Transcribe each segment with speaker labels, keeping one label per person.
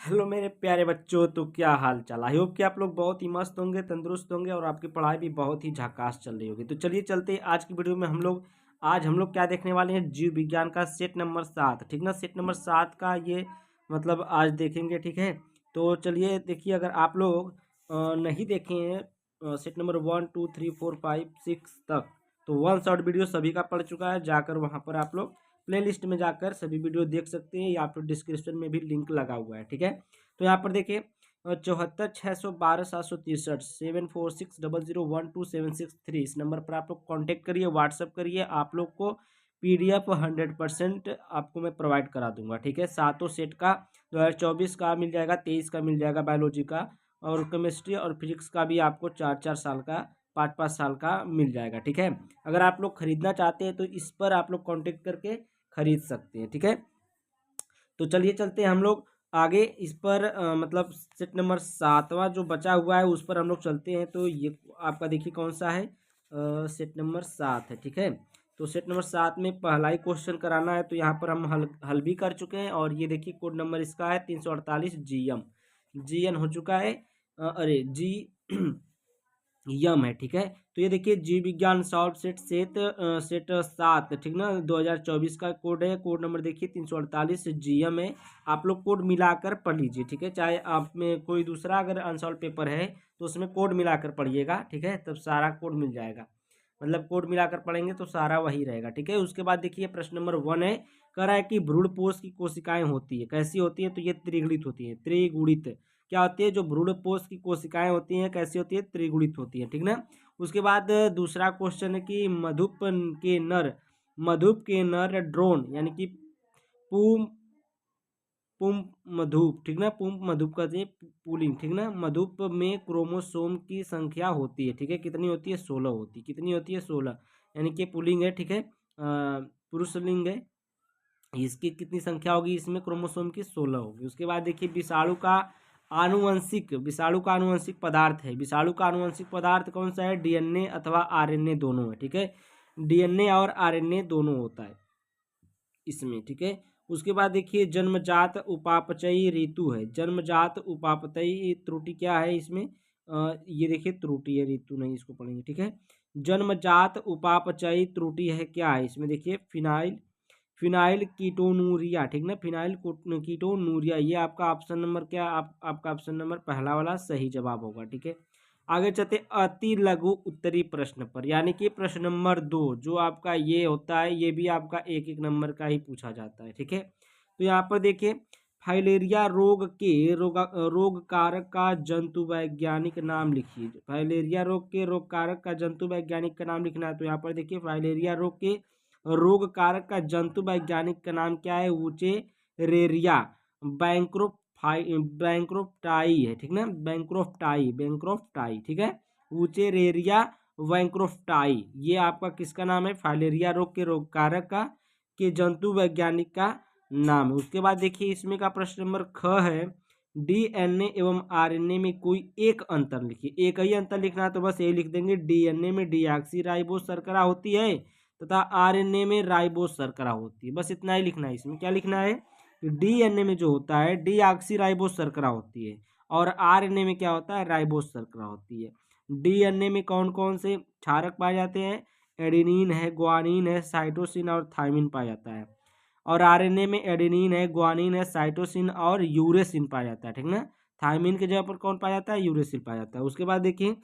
Speaker 1: Hello मेरे प्यारे बच्चों, तो क्या हाल चाल। आई होप कि आप लोग बहुत ही मस्त होंगे, तंदुरुस्त होंगे और आपकी पढ़ाई भी बहुत ही झकास चल रही होगी। तो चलिए चलते हैं आज की वीडियो में। आज हम लोग क्या देखने वाले हैं, जीव विज्ञान का सेट नंबर 7। ठीक ना, सेट नंबर 7 का ये मतलब आज देखेंगे। ठीक है, तो चलिए देखिए, अगर आप लोग नहीं देखे हैं सेट नंबर 1 2 3 4 5 6 तक, तो वन शॉट वीडियो सभी का पड़ चुका है। जाकर वहाँ पर आप लोग प्ले लिस्ट में जाकर सभी वीडियो देख सकते हैं, या फिर डिस्क्रिप्शन में भी लिंक लगा हुआ है। ठीक है, तो यहाँ पर देखिए 74 612 763 746001276 इस नंबर पर आप लोग कांटेक्ट करिए, व्हाट्सअप करिए। आप लोग को PDF 100% आपको मैं प्रोवाइड करा दूंगा। ठीक है, सातों सेट का 2024 का मिल जाएगा, 23 का मिल जाएगा बायोलॉजी का, और केमिस्ट्री और फिजिक्स का भी आपको 4 4 साल का, 5 5 साल का मिल जाएगा। ठीक है, अगर आप लोग खरीदना चाहते हैं तो इस पर आप लोग कांटेक्ट करके खरीद सकते हैं। ठीक है, तो चलिए चलते हैं हम लोग आगे। इस पर मतलब सेट नंबर 7वां जो बचा हुआ है उस पर हम लोग चलते हैं। तो ये आपका देखिए कौन सा है, सेट नंबर 7 है। ठीक है, तो सेट नंबर 7 में पहला ही क्वेश्चन कराना है, तो यहाँ पर हम हल हल भी कर चुके हैं। और ये देखिए कोड नंबर इसका है 348 GM, GN हो चुका है। अरे जी यम है। ठीक है, तो ये देखिए जीव विज्ञान सॉल्व सेट 7। ठीक ना, 2024 का कोड है। कोड नंबर देखिए 348 GM है। आप लोग कोड मिलाकर पढ़ लीजिए। ठीक है, चाहे आप में कोई दूसरा अगर अनसॉल्व पेपर है तो उसमें कोड मिलाकर पढ़िएगा। ठीक है, तब सारा कोड मिल जाएगा। मतलब कोड मिलाकर पढ़ेंगे तो सारा वही रहेगा। ठीक है, उसके बाद देखिए प्रश्न नंबर 1 है, कह रहा है कि भ्रूणपोष की कोशिकाएं होती है, कैसी होती है, तो ये त्रिगुणित होती है। त्रिगुणित क्या होती है, जो भ्रूणपोष की कोशिकाएं होती हैं कैसी होती है, त्रिगुणित होती है। ठीक ना, उसके बाद दूसरा क्वेश्चन है कि मधुप के नर ड्रोन यानी कि पुम पुंप मधुप। ठीक ना, पुंप मधुप का पुलिंग। ठीक ना, मधुप में क्रोमोसोम की संख्या होती है। ठीक है, कितनी होती है, 16 होती है। कितनी होती है, 16, यानी कि पुलिंग है। ठीक है, पुरुष लिंग है। इसकी कितनी संख्या होगी, इसमें क्रोमोसोम की 16 होगी। उसके बाद देखिए विषाणु का आनुवंशिक पदार्थ है। विषाणु का आनुवंशिक पदार्थ कौन सा है, DNA अथवा RNA दोनों है। ठीक है, DNA और RNA दोनों होता है इसमें। ठीक है, उसके बाद देखिए जन्मजात उपापचयी ऋतु है। जन्मजात उपापचयी त्रुटि क्या है इसमें, ये देखिए त्रुटि है, ऋतु नहीं, इसको पढ़ेंगे। ठीक है, जन्मजात उपापचयी त्रुटि है, क्या है इसमें, देखिए फिनाइल कीटोनूरिया। ठीक ना, फिनाइल कीटोनूरिया, ये आपका ऑप्शन नंबर क्या, आपका ऑप्शन नंबर पहला वाला सही जवाब होगा। ठीक है, आगे चलते अति लघु उत्तरी प्रश्न पर, यानी कि प्रश्न नंबर 2 जो आपका ये होता है, ये भी आपका एक एक नंबर का ही पूछा जाता है। ठीक है, तो यहाँ पर देखिए फाइलेरिया रोग कारक का जंतु वैज्ञानिक नाम लिखिए। फाइलेरिया रोग के रोग कारक का जंतु वैज्ञानिक का नाम लिखना है। तो यहाँ पर देखिए फाइलेरिया रोग के रोग कारक का जंतु वैज्ञानिक का नाम क्या है, ऊचे रेरिया बैंक्रोफ्टाई है। ठीक ना, बैंक्रोफ्टाई। ठीक है, ऊचेरेरिया बैंक्रोफ्टाई, ये आपका किसका नाम है, फाइलेरिया रोग के रोग कारक का के जंतु वैज्ञानिक का नाम है। उसके बाद देखिए इसमें का प्रश्न नंबर ख है, DNA एवं RNA में कोई एक अंतर लिखिए। एक ही अंतर लिखना है तो बस यही लिख देंगे, DNA में डीऑक्सी राइबोस शर्करा होती है तथा RNA में राइबोस शर्करा होती है। बस इतना ही लिखना है। इसमें क्या लिखना है, DNA में जो होता है डीऑक्सी राइबोस शर्करा होती है, और RNA में क्या होता है, राइबोस शर्करा होती है। DNA में कौन कौन से क्षारक पाए जाते हैं, एडेनिन है, ग्वानिन है, साइटोसिन और थायमिन पाया जाता है। और RNA में एडेनिन है, ग्वानिन है, साइटोसिन और यूरेसिन पाया जाता है। ठीक ना, थायमिन के जगह पर कौन पाया जाता है, यूरेसिन पाया जाता है। उसके बाद देखिए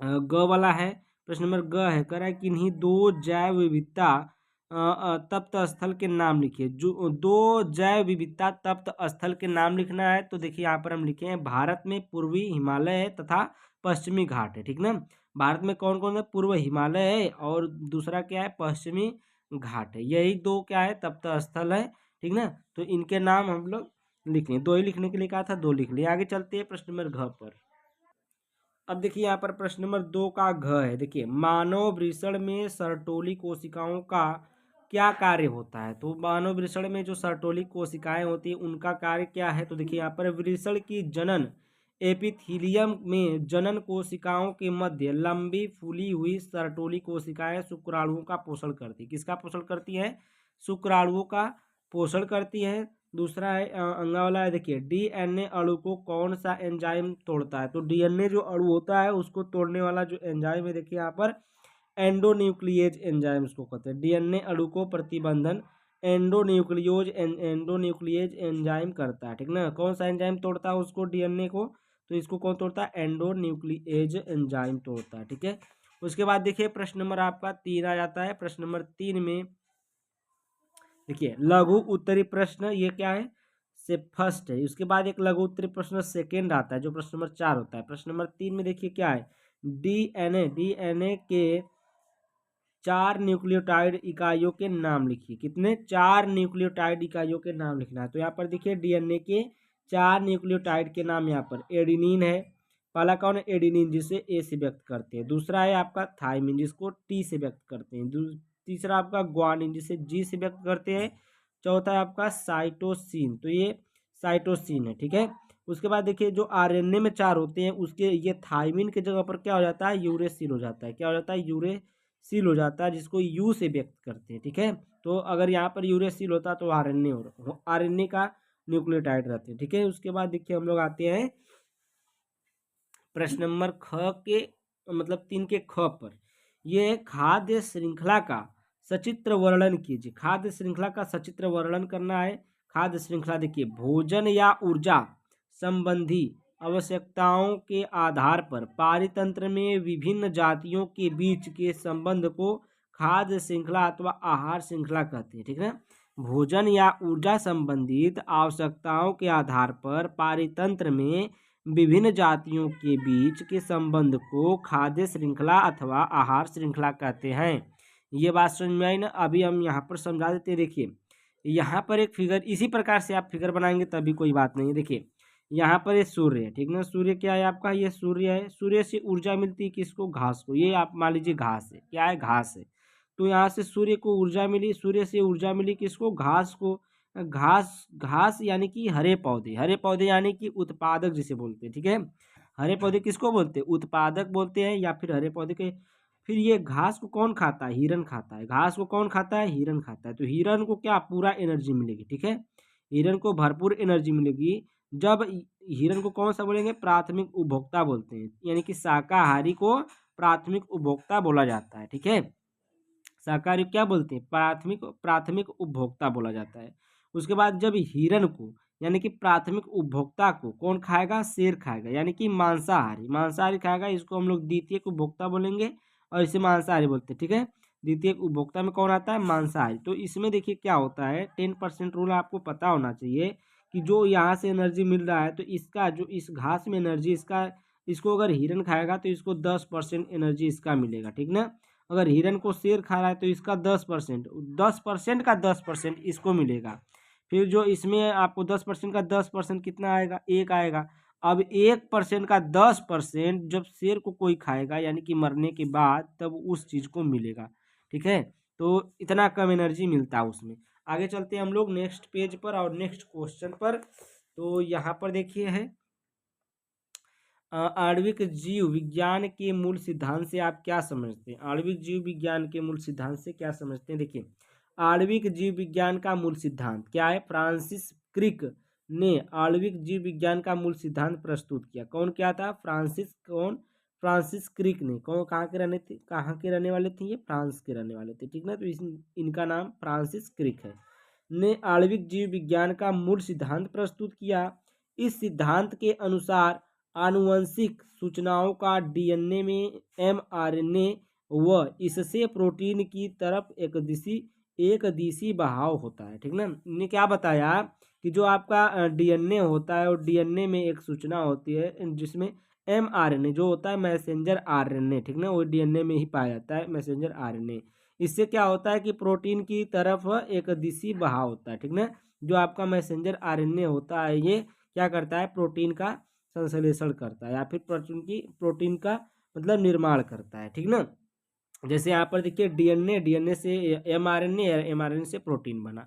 Speaker 1: ग वाला है, प्रश्न नंबर ग है, कह रहा है किन्हीं दो जैव विविधता तप्त स्थल के नाम लिखिए। जो दो जैव विविधता तप्त स्थल के नाम लिखना है, तो देखिए यहाँ पर हम लिखे हैं भारत में पूर्वी हिमालय है तथा पश्चिमी घाट है। ठीक ना, भारत में कौन कौन है, पूर्व हिमालय है और दूसरा क्या है, पश्चिमी घाट है। यही दो क्या है, तप्त स्थल है। ठीक ना, तो इनके नाम हम लोग लिख लें। दो ही लिखने के लिए कहा था, दो लिख लिए। आगे चलते हैं प्रश्न नंबर घ पर। अब देखिए यहाँ पर प्रश्न नंबर 2 का घ है। देखिए मानव वृषण में सर्टोली कोशिकाओं का क्या कार्य होता है, तो मानव वृषण में जो सर्टोली कोशिकाएं होती हैं उनका कार्य क्या है, तो देखिए यहाँ पर वृषण की जनन एपिथीलियम में जनन कोशिकाओं के मध्य लंबी फूली हुई सर्टोली कोशिकाएं शुक्राणुओं का पोषण करती, किसका पोषण करती है, शुक्राणुओं का पोषण करती है। दूसरा है अंगा वाला है, देखिए डीएनए अणु को कौन सा एंजाइम तोड़ता है? तो डीएनए जो अणु होता है उसको तोड़ने वाला जो एंजाइम है, देखिए यहाँ पर एंडोन्यूक्लिएज एंजाइम उसको कहते हैं। डीएनए अणु को प्रतिबंधन एंडोन्यूक्लिएज एंजाइम करता है, ठीक ना। कौन सा एंजाइम तोड़ता है उसको, डीएनए को? तो इसको कौन तोड़ता है? एंडोन्यूक्लिएज एंजाइम तोड़ता है, ठीक है। उसके बाद देखिए प्रश्न नंबर आपका 3 आ जाता है। प्रश्न नंबर 3 में देखिए लघु उत्तरी प्रश्न, ये क्या है? से फर्स्ट है। उसके बाद एक लघु उत्तरी प्रश्न सेकेंड आता है, जो प्रश्न नंबर 4 होता है। प्रश्न नंबर 3 में देखिए क्या है? डीएनए के 4 न्यूक्लियोटाइड इकाइयों के नाम लिखिए। कितने? 4 न्यूक्लियोटाइड इकाइयों के नाम लिखना है। तो यहाँ पर देखिए डीएनए के 4 न्यूक्लियोटाइड के नाम यहाँ पर एडिनिन है। पहला कौन है? एडिनिन, जिसे ए से व्यक्त करते हैं। दूसरा है आपका थाइमिन, जिसको टी से व्यक्त करते हैं। तीसरा आपका ग्वानिन, जिसे जी से व्यक्त करते हैं। चौथा है आपका साइटोसिन, तो ये साइटोसिन है, ठीक है। उसके बाद देखिए जो आरएनए में 4 होते हैं, उसके ये थाइमिन के जगह पर क्या हो जाता है? यूरेसिल हो जाता है। क्या हो जाता है? यूरेसिल हो जाता है, जिसको यू से व्यक्त करते हैं, ठीक है। तो अगर यहाँ पर यूरेसिल होता तो आरएनए का न्यूक्लियोटाइड रहते हैं, ठीक है। उसके बाद देखिए हम लोग आते हैं प्रश्न नंबर ख के मतलब 3 के ख पर। ये खाद्य श्रृंखला का सचित्र वर्णन कीजिए। खाद्य श्रृंखला का सचित्र वर्णन करना है। खाद्य श्रृंखला देखिए भोजन या ऊर्जा संबंधी आवश्यकताओं के आधार पर पारितंत्र में विभिन्न जातियों के बीच के संबंध को खाद्य श्रृंखला अथवा आहार श्रृंखला कहते हैं, ठीक है। भोजन या ऊर्जा संबंधित आवश्यकताओं के आधार पर पारितंत्र में विभिन्न जातियों के बीच के संबंध को खाद्य श्रृंखला अथवा आहार श्रृंखला कहते हैं। ये बात समझ में आई ना? अभी हम यहाँ पर समझा देते हैं। देखिए यहाँ पर एक फिगर, इसी प्रकार से आप फिगर बनाएंगे तभी कोई बात नहीं है। देखिए यहाँ पर ये सूर्य है, ठीक ना। सूर्य क्या है आपका? ये सूर्य है। सूर्य से ऊर्जा मिलती है किसको? घास को। ये आप मान लीजिए घास है, क्या है? घास है। तो यहाँ से सूर्य को ऊर्जा मिली, सूर्य से ऊर्जा मिली किसको? घास को। घास घास यानी कि हरे पौधे, हरे पौधे यानी कि उत्पादक जिसे बोलते हैं, ठीक है। हरे पौधे किसको बोलते हैं? उत्पादक बोलते हैं, या फिर हरे पौधे के। फिर ये घास को कौन खाता है? हिरन खाता है। घास को कौन खाता है? हिरन खाता है। तो हिरन को क्या? पूरा एनर्जी मिलेगी, ठीक है। हिरन को भरपूर एनर्जी मिलेगी। जब हिरन को कौन सा बोलेंगे? प्राथमिक उपभोक्ता बोलते हैं, यानी कि शाकाहारी को प्राथमिक उपभोक्ता बोला जाता है, ठीक है। शाकाहारी क्या बोलते हैं? प्राथमिक प्राथमिक उपभोक्ता बोला जाता है। उसके बाद जब हिरन को यानी कि प्राथमिक उपभोक्ता को कौन खाएगा? शेर खाएगा, यानी कि मांसाहारी। मांसाहारी खाएगा, इसको हम लोग द्वितीयक उपभोक्ता बोलेंगे और इसे मांसाहारी बोलते हैं, ठीक है। द्वितीयक उपभोक्ता में कौन आता है? मांसाहारी। तो इसमें देखिए क्या होता है, 10% रूल आपको पता होना चाहिए कि जो यहाँ से एनर्जी मिल रहा है, तो इसका जो इस घास में एनर्जी इसको अगर हिरन खाएगा तो इसको 10% एनर्जी इसका मिलेगा, ठीक ना। अगर हिरन को शेर खा रहा है तो इसका 10% का 10% इसको मिलेगा। फिर जो इसमें आपको 10% का 10% कितना आएगा? 1 आएगा। अब 1% का 10% जब शेर को कोई खाएगा यानी कि मरने के बाद, तब उस चीज़ को मिलेगा, ठीक है। तो इतना कम एनर्जी मिलता है उसमें। आगे चलते हैं हम लोग नेक्स्ट पेज पर और नेक्स्ट क्वेश्चन पर। तो यहाँ पर देखिए है आणविक जीव विज्ञान के मूल सिद्धांत से आप क्या समझते हैं? आणविक जीव विज्ञान के मूल सिद्धांत से क्या समझते हैं? देखिए आणविक जीव विज्ञान का मूल सिद्धांत क्या है? फ्रांसिस क्रिक ने आणविक जीव विज्ञान का मूल सिद्धांत प्रस्तुत किया। कौन क्या था? फ्रांसिस क्रिक ने। कौन कहाँ के रहने वाले थे? ये फ्रांस के रहने वाले थे, ठीक ना। तो इनका नाम फ्रांसिस क्रिक है। ने आणविक जीव विज्ञान का मूल सिद्धांत प्रस्तुत किया। इस सिद्धांत के अनुसार आनुवंशिक सूचनाओं का डीएनए में एमआरएनए व इससे प्रोटीन की तरफ एक दिशी बहाव होता है, ठीक ना। ने क्या बताया कि जो आपका डीएनए होता है और डीएनए में एक सूचना होती है जिसमें एमआरएनए जो होता है मैसेंजर आरएनए, ठीक ना, वो डीएनए में ही पाया जाता है मैसेंजर आरएनए। इससे क्या होता है कि प्रोटीन की तरफ एक दिशी बहाव होता है, ठीक ना। जो आपका मैसेंजर आरएनए होता है ये क्या करता है? प्रोटीन का संश्लेषण करता है या फिर प्रोटीन का मतलब निर्माण करता है, ठीक ना। जैसे यहाँ पर देखिए डीएनए से एमआरएनए से प्रोटीन बना,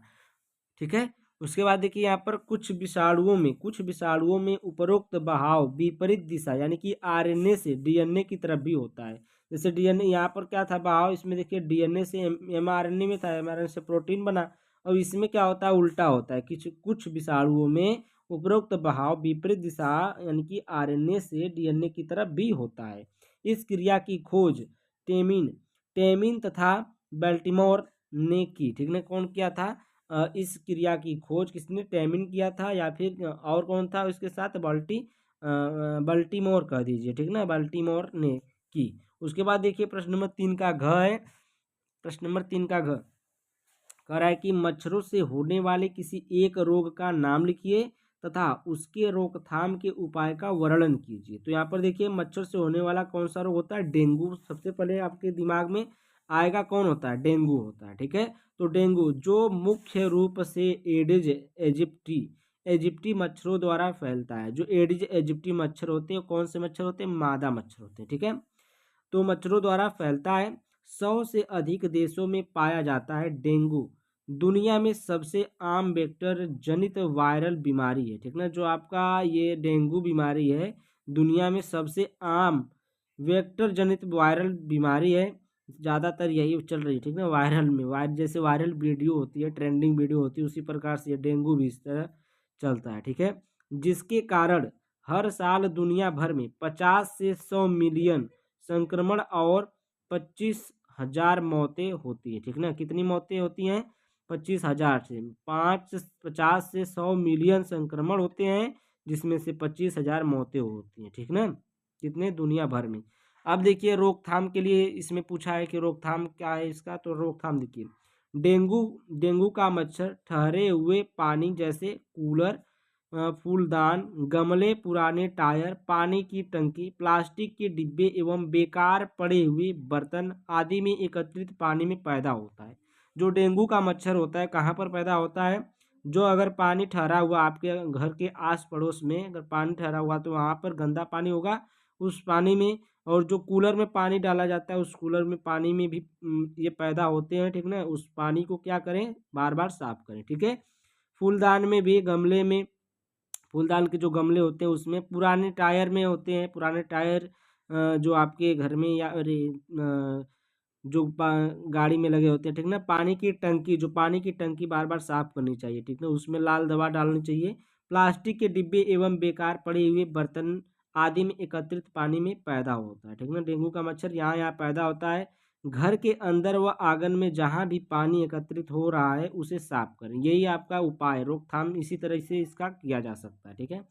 Speaker 1: ठीक है। उसके बाद देखिए यहाँ पर कुछ विषाणुओं में उपरोक्त बहाव विपरीत दिशा यानी कि आरएनए से डीएनए की तरफ भी होता है। जैसे डीएनए यहाँ पर क्या था बहाव? इसमें देखिए डीएनए से एमआरएनए में था, एमआरएनए से प्रोटीन बना, और इसमें क्या होता है, उल्टा होता है। कुछ कुछ विषाणुओं में उपरोक्त बहाव विपरीत दिशा यानी कि आरएनए से डीएनए की तरफ भी होता है। इस क्रिया की खोज टेमिन टेमिन तथा बेल्टिमोर ने की, ठीक है। कौन किया था इस क्रिया की खोज? किसने? टेमिन किया था, या फिर और कौन था उसके साथ? बल्टीमोर कह दीजिए, ठीक ना, बल्टीमोर ने की। उसके बाद देखिए प्रश्न नंबर 3 का घ है। प्रश्न नंबर 3 का घ कह रहा है कि मच्छरों से होने वाले किसी एक रोग का नाम लिखिए तथा उसके रोकथाम के उपाय का वर्णन कीजिए। तो यहाँ पर देखिए मच्छर से होने वाला कौन सा रोग होता है? डेंगू। सबसे पहले आपके दिमाग में आएगा कौन होता है? डेंगू होता है, ठीक है। तो डेंगू जो मुख्य रूप से एडिज एजिप्टी मच्छरों द्वारा फैलता है। जो एडिज एजिप्टी मच्छर होते हैं कौन से मच्छर होते हैं? मादा मच्छर होते हैं, ठीक है। तो मच्छरों द्वारा फैलता है। 100 से अधिक देशों में पाया जाता है। डेंगू दुनिया में सबसे आम वेक्टर जनित वायरल बीमारी है, ठीक ना। जो आपका ये डेंगू बीमारी है दुनिया में सबसे आम वेक्टर जनित वायरल बीमारी है। ज़्यादातर यही चल रही है, ठीक ना। वायरल में जैसे वायरल वीडियो होती है, ट्रेंडिंग वीडियो होती है, उसी प्रकार से ये डेंगू भी इस तरह चलता है, ठीक है। जिसके कारण हर साल दुनिया भर में 50 से 100 मिलियन संक्रमण और 25,000 मौतें होती है, ठीक ना। कितनी मौतें होती हैं? 25,000 से 50 से 100 मिलियन संक्रमण होते हैं, जिसमें से 25,000 मौतें होती हैं, ठीक ना। कितने? दुनिया भर में। अब देखिए रोकथाम के लिए इसमें पूछा है कि रोकथाम क्या है इसका। तो रोकथाम देखिए, डेंगू डेंगू का मच्छर ठहरे हुए पानी जैसे कूलर, फूलदान, गमले, पुराने टायर, पानी की टंकी, प्लास्टिक के डिब्बे एवं बेकार पड़े हुए बर्तन आदि में एकत्रित पानी में पैदा होता है। जो डेंगू का मच्छर होता है कहाँ पर पैदा होता है? जो अगर पानी ठहरा हुआ आपके घर के आस पड़ोस में अगर पानी ठहरा हुआ तो वहाँ पर गंदा पानी होगा उस पानी में। और जो कूलर में पानी डाला जाता है उस कूलर में पानी में भी ये पैदा होते हैं, ठीक ना। उस पानी को क्या करें? बार बार साफ करें, ठीक है। फूलदान में भी, गमले में, फूलदान के जो गमले होते हैं उसमें, पुराने टायर में होते हैं। पुराने टायर जो आपके घर में या अरे जो गाड़ी में लगे होते हैं, ठीक ना। पानी की टंकी, जो पानी की टंकी बार बार साफ करनी चाहिए, ठीक ना। उसमें लाल दवा डालनी चाहिए। प्लास्टिक के डिब्बे एवं बेकार पड़े हुए बर्तन आदि में एकत्रित पानी में पैदा होता है, ठीक ना। डेंगू का मच्छर यहाँ यहाँ पैदा होता है। घर के अंदर व आंगन में जहाँ भी पानी एकत्रित हो रहा है उसे साफ करें। यही आपका उपाय, रोकथाम इसी तरह से इसका किया जा सकता है, ठीक है।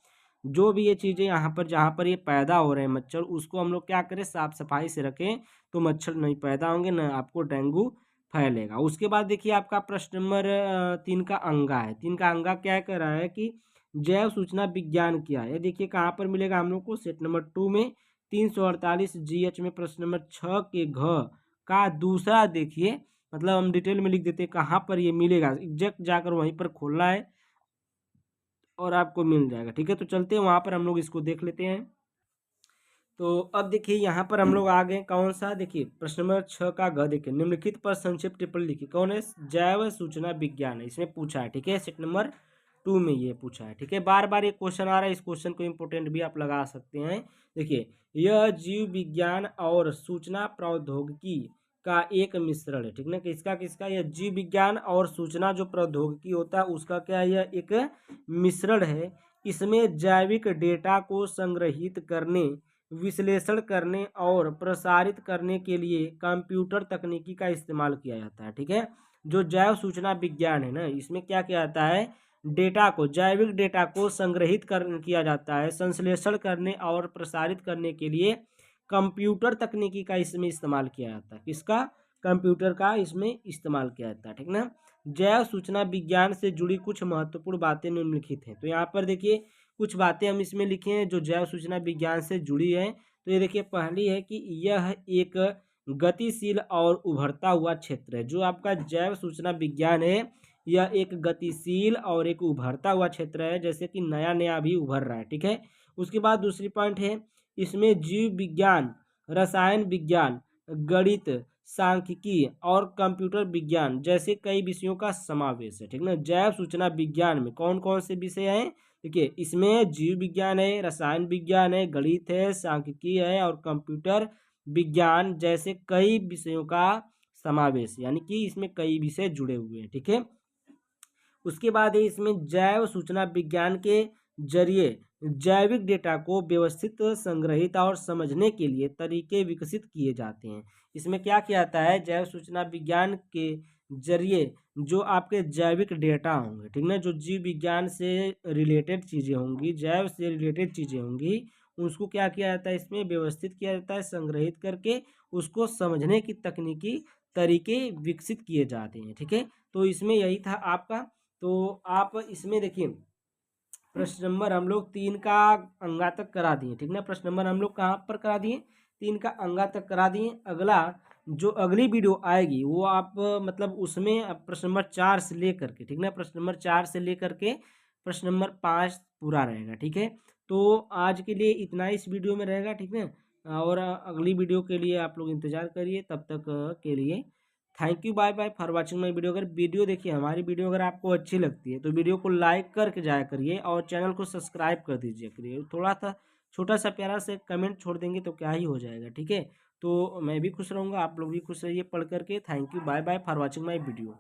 Speaker 1: जो भी ये चीज़ें यहाँ पर जहाँ पर ये पैदा हो रहे हैं मच्छर, उसको हम लोग क्या करें? साफ सफाई से रखें, तो मच्छर नहीं पैदा होंगे, न आपको डेंगू फैलेगा। उसके बाद देखिए आपका प्रश्न नंबर 3 का अंगा है। 3 का अंगा क्या कह रहा है कि जैव सूचना विज्ञान क्या है? देखिए कहाँ पर मिलेगा हम लोग को? सेट नंबर 2 में 348 GH में प्रश्न नंबर 6 के घ का दूसरा देखिए, मतलब हम डिटेल में लिख देते हैं कहाँ पर ये मिलेगा। एग्जैक्ट जाकर वहीं पर खोलना है और आपको मिल जाएगा, ठीक है। तो चलते हैं वहाँ पर, हम लोग इसको देख लेते हैं। तो अब देखिए यहाँ पर हम लोग आ गए कौन सा? देखिए प्रश्न नंबर 6 का घ देखिए, निम्नलिखित पर संक्षिप्त टिप्पणी लिखिए। कौन है? जैव सूचना विज्ञान है, इसमें पूछा है, ठीक है। सेट नंबर 2 में ये पूछा है, ठीक है। बार बार ये क्वेश्चन आ रहा है, इस क्वेश्चन को इंपोर्टेंट भी आप लगा सकते हैं। देखिए, यह जीव विज्ञान और सूचना प्रौद्योगिकी का एक मिश्रण है, ठीक ना। किसका किसका? यह जीव विज्ञान और सूचना जो प्रौद्योगिकी होता है उसका क्या है? यह एक मिश्रण है। इसमें जैविक डेटा को संग्रहित करने, विश्लेषण करने और प्रसारित करने के लिए कंप्यूटर तकनीकी का इस्तेमाल किया जाता है, ठीक है। जो जैव सूचना विज्ञान है ना, इसमें क्या किया जाता है? डेटा को, जैविक डेटा को संग्रहित किया जाता है, संश्लेषण करने और प्रसारित करने के लिए कंप्यूटर तकनीकी का इसमें इस्तेमाल किया जाता है। किसका? कंप्यूटर का इसमें इस्तेमाल किया जाता है, ठीक ना। जैव सूचना विज्ञान से जुड़ी कुछ महत्वपूर्ण बातें निम्नलिखित हैं। तो यहाँ पर देखिए कुछ बातें हम इसमें लिखे हैं जो जैव सूचना विज्ञान से जुड़ी है। तो ये देखिए पहली है कि यह एक गतिशील और उभरता हुआ क्षेत्र है। जो आपका जैव सूचना विज्ञान है यह एक गतिशील और एक उभरता हुआ क्षेत्र है, जैसे कि नया नया भी उभर रहा है, ठीक है। उसके बाद दूसरी पॉइंट है, इसमें जीव विज्ञान, रसायन विज्ञान, गणित, सांख्यिकी और कंप्यूटर विज्ञान जैसे कई विषयों का समावेश है, ठीक ना। जैव सूचना विज्ञान में कौन कौन से विषय हैं? देखिए इसमें जीव विज्ञान है, रसायन विज्ञान है, गणित है, सांख्यिकी है और कंप्यूटर विज्ञान जैसे कई विषयों का समावेश, यानी कि इसमें कई विषय जुड़े हुए हैं, ठीक है। उसके बाद है इसमें जैव सूचना विज्ञान के जरिए जैविक डेटा को व्यवस्थित, संग्रहित और समझने के लिए तरीके विकसित किए जाते हैं। इसमें क्या किया जाता है, जैव सूचना विज्ञान के जरिए जो आपके जैविक डेटा होंगे, ठीक ना, जो जीव विज्ञान से रिलेटेड चीज़ें होंगी, जैव से रिलेटेड चीज़ें होंगी, उसको क्या किया जाता है, इसमें व्यवस्थित किया जाता है, संग्रहित करके उसको समझने की तकनीकी तरीके विकसित किए जाते हैं। ठीक है, तो इसमें यही था आपका। तो आप इसमें देखिए प्रश्न नंबर हम लोग 3 का अंगा तक करा दिए, ठीक ना। प्रश्न नंबर हम लोग कहाँ पर करा दिए, 3 का अंगा तक करा दिए। अगला जो अगली वीडियो आएगी वो आप मतलब उसमें प्रश्न नंबर 4 से लेकर के, ठीक ना, प्रश्न नंबर 4 से लेकर के प्रश्न नंबर 5 पूरा रहेगा। ठीक है, तो आज के लिए इतना इस वीडियो में रहेगा, ठीक है। और अगली वीडियो के लिए आप लोग इंतजार करिए, तब तक के लिए thank you, bye bye for watching my video. अगर वीडियो देखिए, हमारी वीडियो अगर आपको अच्छी लगती है तो वीडियो को लाइक करके जाया करिए और चैनल को सब्सक्राइब कर दीजिए करिए। थोड़ा सा छोटा सा प्यारा से कमेंट छोड़ देंगे तो क्या ही हो जाएगा। ठीक है, तो मैं भी खुश रहूँगा, आप लोग भी खुश रहिए पढ़ करके। Thank you, bye bye for watching my video.